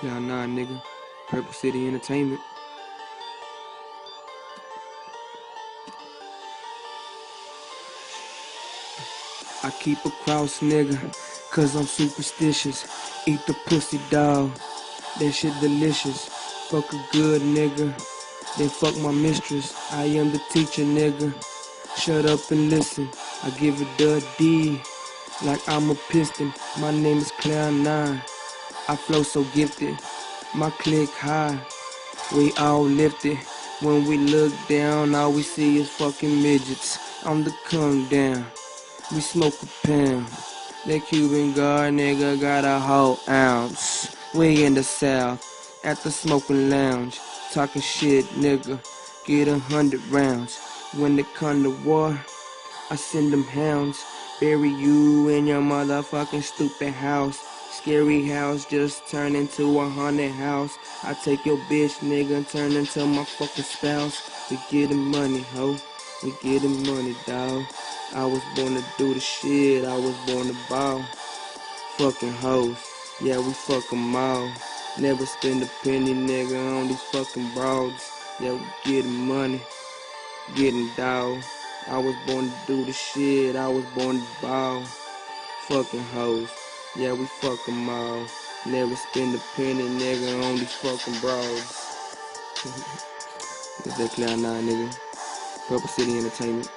Nah, nah, nigga. Purple City Entertainment. I keep a cross, nigga, cause I'm superstitious. Eat the pussy, dog. That shit delicious. Fuck a good nigga, then fuck my mistress. I am the teacher, nigga. Shut up and listen. I give it the D like I'm a piston. My name is Cloud9. I flow so gifted. My click high. We all lifted. When we look down, all we see is fucking midgets. I'm the come down. We smoke a pound. That Cuban guard nigga got a whole ounce. We in the south, at the smoking lounge. Talking shit, nigga. Get 100 rounds. When they come to war, I send them hounds. Bury you in your motherfucking stupid house. Scary house just turn into a haunted house. I take your bitch, nigga, and turn into my fucking spouse. We getting money, ho. We getting money, dawg. I was born to do the shit. I was born to ball. Fucking hoes. Yeah, we fuck 'em all. Never spend a penny, nigga, on these fucking broads. Yeah, we getting money. Getting dog. I was born to do the shit. I was born to ball. Fucking hoes. Yeah, we fuck 'em all. Never spend a penny, nigga, on these fucking bros. That's that Cloud9, nigga. Purple City Entertainment.